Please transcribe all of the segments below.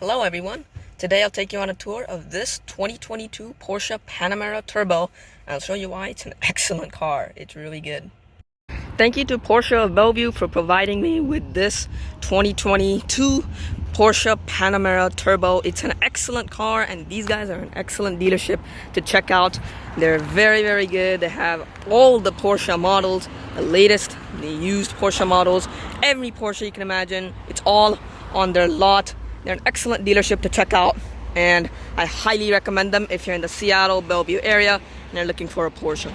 Hello everyone, today I'll take you on a tour of this 2022 Porsche Panamera Turbo and I'll show you why it's an excellent car. It's really good. Thank you to Porsche of Bellevue for providing me with this 2022 Porsche Panamera Turbo. It's an excellent car and these guys are an excellent dealership to check out. They're very good. They have all the Porsche models, the latest, the used Porsche models, every Porsche you can imagine. It's all on their lot. They're an excellent dealership to check out and I highly recommend them if you're in the Seattle, Bellevue area and you're looking for a Porsche.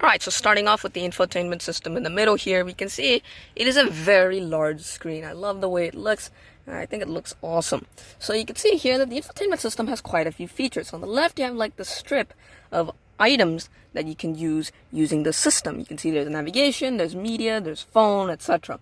Alright, so starting off with the infotainment system in the middle here, we can see it is a very large screen. I love the way it looks. I think it looks awesome. So you can see here that the infotainment system has quite a few features. On the left, you have like the strip of items that you can use using the system. You can see there's navigation, there's media, there's phone, etc.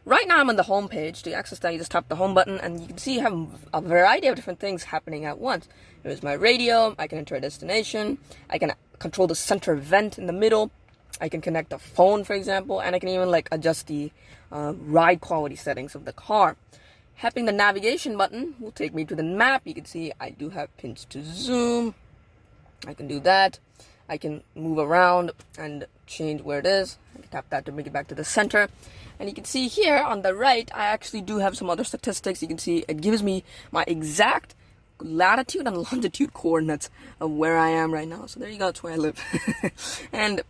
Right now I'm on the home page. To access that, you just tap the home button and you can see you have a variety of different things happening at once. There's my radio, I can enter a destination, I can control the center vent in the middle, I can connect the phone, for example, and I can even like adjust the ride quality settings of the car. Tapping the navigation button will take me to the map. You can see I do have pins to zoom. I can do that. I can move around and change where it is. I can tap that to bring it back to the center. And you can see here on the right, I actually do have some other statistics. You can see it gives me my exact latitude and longitude coordinates of where I am right now. So there you go, that's where I live. And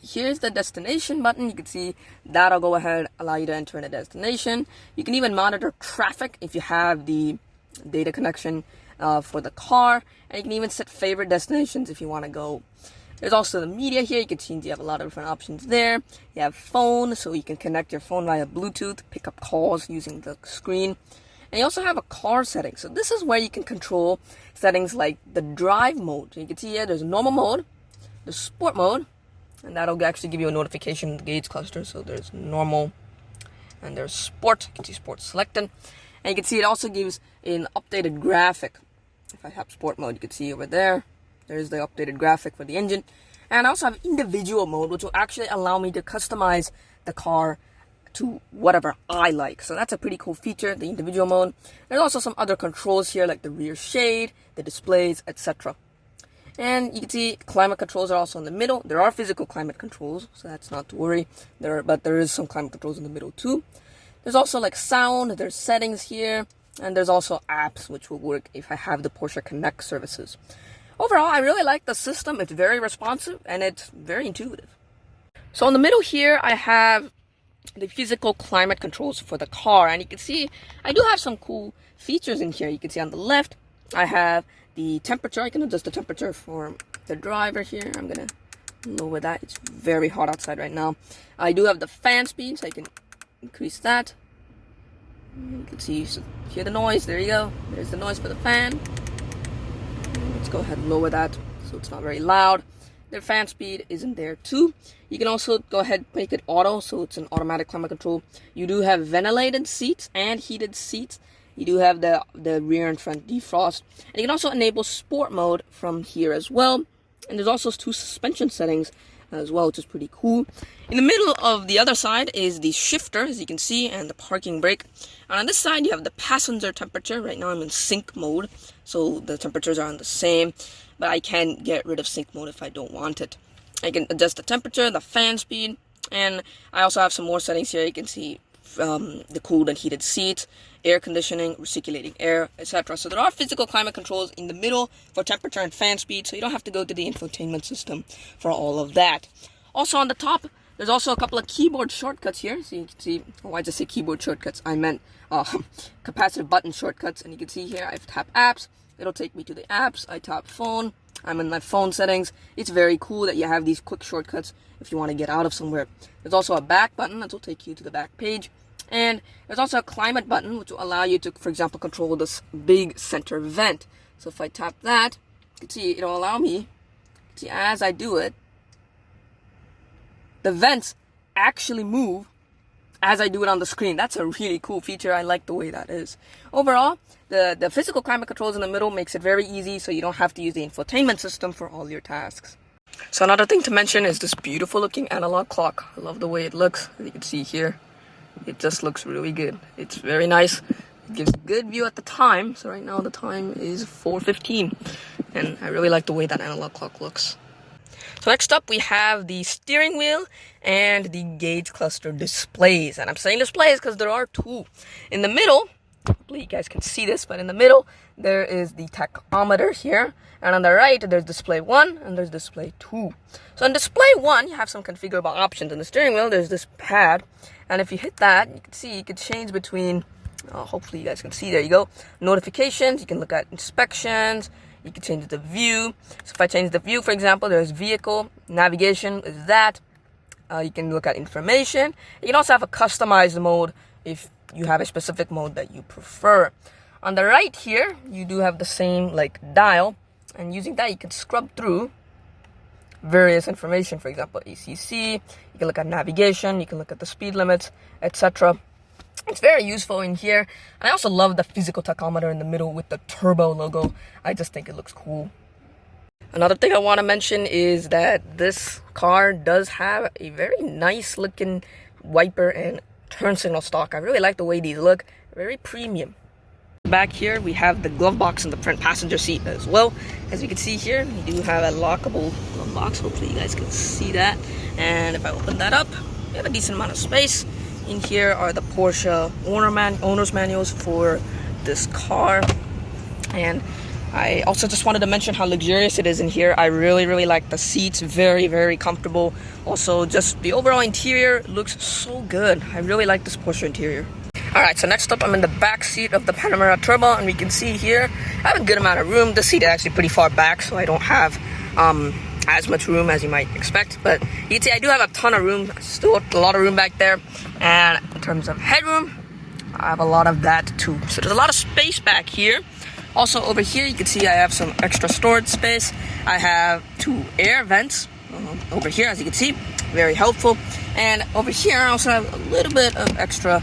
here's the destination button. You can see that'll go ahead, allow you to enter in a destination. You can even monitor traffic if you have the data connection for the car, and you can even set favorite destinations if you want to go. There's also the media here. You can see you have a lot of different options there. You have phone, so you can connect your phone via Bluetooth, pick up calls using the screen. And you also have a car setting. So this is where you can control settings like the drive mode. So you can see here there's normal mode, the sport mode, and that'll actually give you a notification in the gauge cluster. So there's normal and there's sport. You can see sport selected. And you can see it also gives an updated graphic. If I have sport mode, you can see over there, there's the updated graphic for the engine. And I also have individual mode, which will actually allow me to customize the car to whatever I like. So that's a pretty cool feature, the individual mode. There's also some other controls here, like the rear shade, the displays, etc. And you can see climate controls are also in the middle. There are physical climate controls, so that's not to worry. But there is some climate controls in the middle too. There's also like sound, there's settings here, and there's also apps which will work if I have the Porsche Connect services. Overall, I really like the system. It's very responsive and it's very intuitive. So in the middle here, I have the physical climate controls for the car, and you can see I do have some cool features in here. You can see on the left, I have the temperature. I can adjust the temperature for the driver here. I'm gonna lower that. It's very hot outside right now. I do have the fan speed, so I can increase that. You can see, hear the noise. There you go. There's the noise for the fan. Let's go ahead and lower that so it's not very loud. The fan speed isn't there too. You can also go ahead and make it auto, so it's an automatic climate control. You do have ventilated seats and heated seats. You do have the rear and front defrost. And you can also enable sport mode from here as well. And there's also two suspension settings as well, which is pretty cool. In the middle of the other side is the shifter, as you can see, and the parking brake. And on this side, you have the passenger temperature. Right now I'm in sync mode, so the temperatures are on the same, but I can get rid of sync mode if I don't want it. I can adjust the temperature, the fan speed, and I also have some more settings here. You can see the cooled and heated seats, air conditioning, recirculating air, etc. So there are physical climate controls in the middle for temperature and fan speed, so you don't have to go to the infotainment system for all of that. Also on the top, there's also a couple of keyboard shortcuts here. So you can see, why did I say keyboard shortcuts? I meant capacitive button shortcuts. And you can see here, I've tapped apps. It'll take me to the apps. I tap phone. I'm in my phone settings. It's very cool that you have these quick shortcuts if you want to get out of somewhere. There's also a back button that will take you to the back page. And there's also a climate button, which will allow you to, for example, control this big center vent. So if I tap that, you can see it'll allow me, see, as I do it, the vents actually move as I do it on the screen. That's a really cool feature. I like the way that is. Overall, the physical climate controls in the middle makes it very easy, so you don't have to use the infotainment system for all your tasks. So another thing to mention is this beautiful looking analog clock. I love the way it looks. As you can see here, it just looks really good. It's very nice. It gives a good view at the time. So right now the time is 4:15, and I really like the way that analog clock looks. So next up we have the steering wheel and the gauge cluster displays. And I'm saying displays because there are two. In the middle, hopefully you guys can see this, but in the middle there is the tachometer here. And on the right, there's display 1 and there's display 2. So in display 1, you have some configurable options. In the steering wheel, there's this pad. And if you hit that, you can see you can change between, hopefully you guys can see, there you go, notifications. You can look at inspections. You can change the view. So if I change the view, for example, there's vehicle, navigation is that. You can look at information. You can also have a customized mode if you have a specific mode that you prefer. On the right here, you do have the same like dial. And using that, you can scrub through various information. For example, ACC, you can look at navigation, you can look at the speed limits, etc. It's very useful in here. And I also love the physical tachometer in the middle with the turbo logo. I just think it looks cool. Another thing I want to mention is that this car does have a very nice looking wiper and turn signal stock. I really like the way these look. Very premium. Back here we have the glove box in the front passenger seat as well. As you can see here, we do have a lockable glove box. Hopefully you guys can see that. And if I open that up, we have a decent amount of space. In here are the Porsche owner's manuals for this car. And I also just wanted to mention how luxurious it is in here. I really like the seats. Very, very comfortable. Also, just the overall interior looks so good. I really like this Porsche interior. Alright, so next up I'm in the back seat of the Panamera Turbo, and we can see here I have a good amount of room. The seat is actually pretty far back, so I don't have as much room as you might expect, but you can see I do have a ton of room, still a lot of room back there. And in terms of headroom, I have a lot of that too. So there's a lot of space back here. Also over here you can see I have some extra storage space. I have 2 air vents over here, as you can see, very helpful. And over here I also have a little bit of extra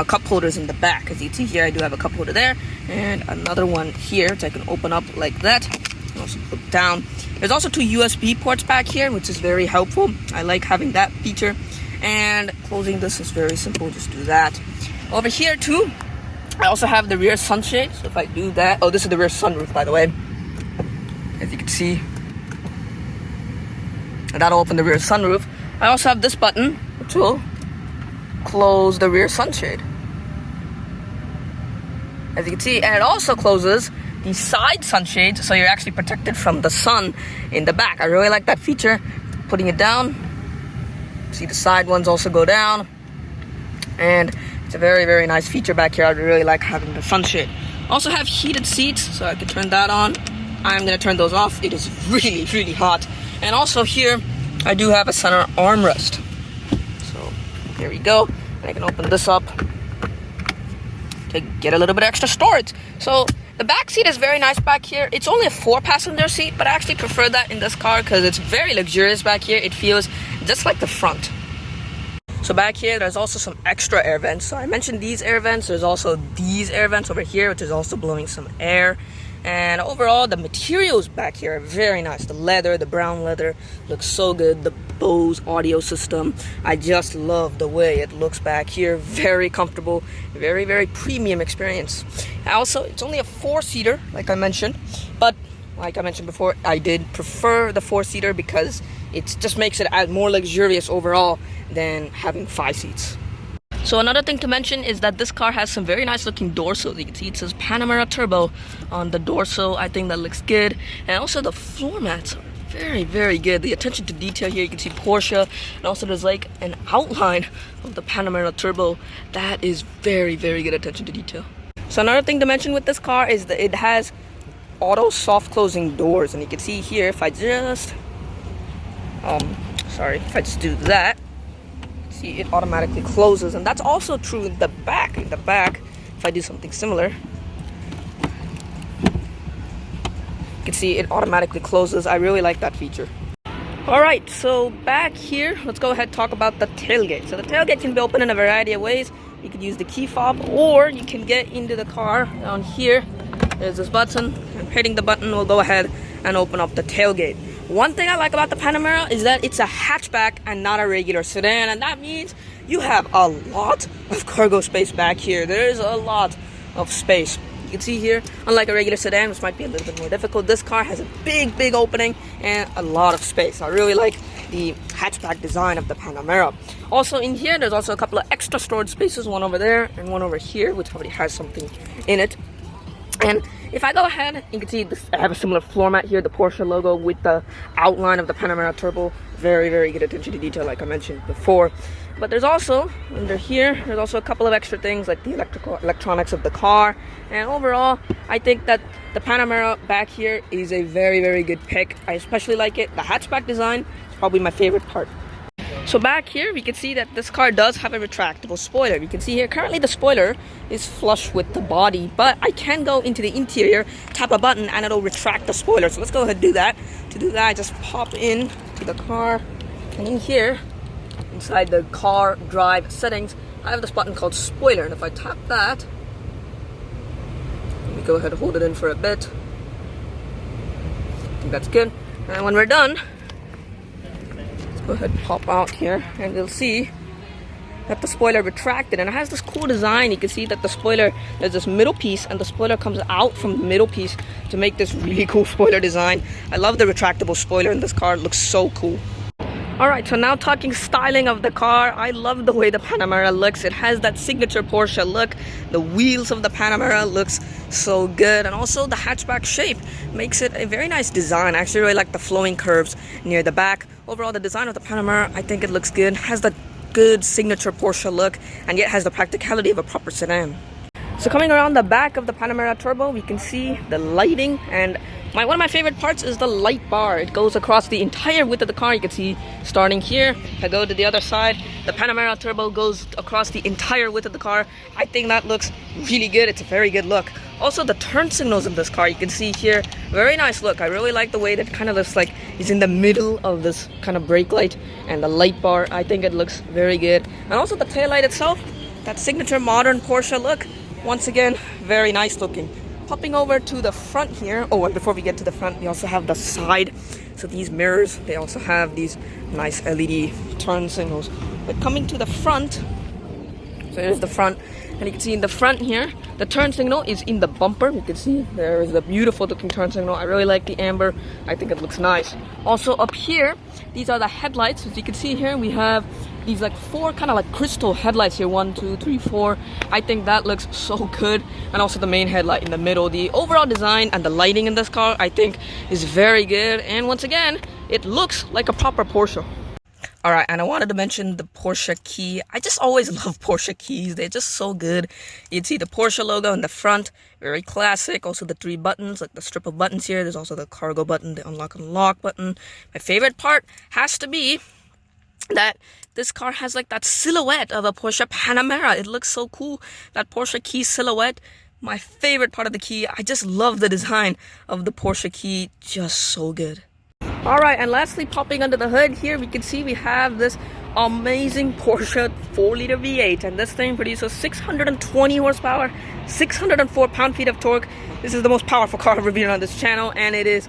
cup holders in the back. As you can see here, I do have a cup holder there and another one here, so I can open up like that. Also put down. There's also 2 USB ports back here, which is very helpful. I like having that feature. And closing this is very simple, just do that. Over here too, I also have the rear sunshade. So if I do that, this is the rear sunroof, by the way. As you can see, and that'll open the rear sunroof. I also have this button, which will close the rear sunshade, as you can see, and it also closes the side sunshades, so you're actually protected from the sun in the back. I really like that feature. Putting it down, see the side ones also go down, and it's a very nice feature back here. I really like having the sunshade. Also have heated seats, so I can turn that on. I'm gonna turn those off. It is really hot. And also here I do have a center armrest. There we go. I can open this up to get a little bit extra storage. So the back seat is very nice back here. It's only a 4-passenger seat, but I actually prefer that in this car because it's very luxurious back here. It feels just like the front. So back here, there's also some extra air vents. So I mentioned these air vents. There's also these air vents over here, which is also blowing some air. And overall, the materials back here are very nice. The leather, the brown leather, looks so good. The Bose audio system, I just love the way it looks back here. Very comfortable, very premium experience. Also, it's only a 4-seater, like I mentioned. But like I mentioned before, I did prefer the 4-seater because it just makes it more luxurious overall than having 5 seats. So another thing to mention is that this car has some very nice looking door sills. You can see it says Panamera Turbo on the door sill. I think that looks good. And also the floor mats are very good. The attention to detail here, you can see Porsche, and also there's like an outline of the Panamera Turbo. That is very good attention to detail. So another thing to mention with this car is that it has auto soft closing doors, and you can see here if I just do that, see it automatically closes. And that's also true in the back. If I do something similar, you can see it automatically closes. I really like that feature. Alright, so back here, let's go ahead and talk about the tailgate. So the tailgate can be opened in a variety of ways. You can use the key fob, or you can get into the car down here. There's this button, and hitting the button will go ahead and open up the tailgate. One thing I like about the Panamera is that it's a hatchback and not a regular sedan, and that means you have a lot of cargo space back here. There is a lot of space. You can see here, unlike a regular sedan, which might be a little bit more difficult, this car has a big opening and a lot of space. I really like the hatchback design of the Panamera. Also in here, there's also a couple of extra storage spaces, one over there and one over here, which already has something in it. And if I go ahead, you can see this, I have a similar floor mat here, the Porsche logo with the outline of the Panamera Turbo. Very good attention to detail, like I mentioned before. But there's also, under here, there's also a couple of extra things like the electronics of the car. And overall, I think that the Panamera back here is a very good pick. I especially like it. The hatchback design is probably my favorite part. So back here, we can see that this car does have a retractable spoiler. You can see here, currently the spoiler is flush with the body, but I can go into the interior, tap a button, and it'll retract the spoiler. So let's go ahead and do that. To do that, I just pop in to the car, and in here, inside the car drive settings, I have this button called spoiler, and if I tap that, let me go ahead and hold it in for a bit. I think that's good. And when we're done, go ahead and pop out here and you'll see that the spoiler retracted, and it has this cool design. You can see that the spoiler, there's this middle piece and the spoiler comes out from the middle piece to make this really cool spoiler design. I love the retractable spoiler in this car. It looks so cool. Alright, so now talking styling of the car, I love the way the Panamera looks. It has that signature Porsche look. The wheels of the Panamera looks so good, and also the hatchback shape makes it a very nice design. I actually really like the flowing curves near the back. Overall, the design of the Panamera, I think it looks good. Has the good signature Porsche look, and yet has the practicality of a proper sedan. So coming around the back of the Panamera Turbo, we can see the lighting, and one of my favorite parts is the light bar. It goes across the entire width of the car. You can see starting here, if I go to the other side, the Panamera Turbo goes across the entire width of the car. I think that looks really good. It's a very good look. Also, the turn signals of this car, you can see here, very nice look. I really like the way that it kind of looks like it's in the middle of this kind of brake light, and the light bar, I think it looks very good. And also the taillight itself, that signature modern Porsche look, once again, very nice looking. Popping over to the front here, and before we get to the front, we also have the side. So these mirrors, they also have these nice LED turn signals. But coming to the front, so here's the front, and you can see in the front here, the turn signal is in the bumper. You can see there is a beautiful looking turn signal. I really like the amber. I think it looks nice. Also up here, these are the headlights. As you can see here, we have these like four kind of like crystal headlights here, 1 2 3 4. I think that looks so good. And also the main headlight in the middle. The overall design and the lighting in this car, I think, is very good. And once again, it looks like a proper Porsche. Alright, and I wanted to mention the Porsche Key. I just always love Porsche Keys. They're just so good. You'd see the Porsche logo in the front, very classic. Also the 3 buttons, like the strip of buttons here. There's also the cargo button, the unlock and lock button. My favorite part has to be that this car has like that silhouette of a Porsche Panamera. It looks so cool, that Porsche Key silhouette. My favorite part of the Key. I just love the design of the Porsche Key. Just so good. Alright, and lastly, popping under the hood here, we can see we have this amazing Porsche 4-liter V8, and this thing produces 620 horsepower, 604 pound-feet of torque. This is the most powerful car I've reviewed on this channel, and it is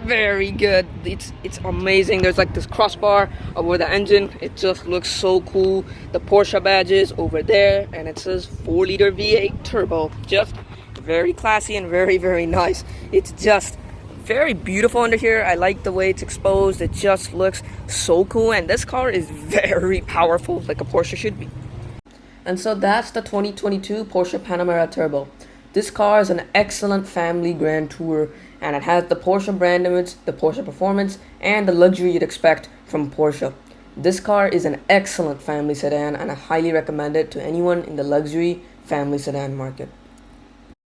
very good. It's amazing. There's like this crossbar over the engine. It just looks so cool. The Porsche badges over there, and it says 4-liter V8 turbo. Just very classy and very nice. It's just very beautiful under here. I like the way it's exposed. It just looks so cool, and this car is very powerful, like a Porsche should be. And so that's the 2022 Porsche Panamera Turbo. This car is an excellent family grand tour, and it has the Porsche brand image, the Porsche performance, and the luxury you'd expect from Porsche. This car is an excellent family sedan, and I highly recommend it to anyone in the luxury family sedan market.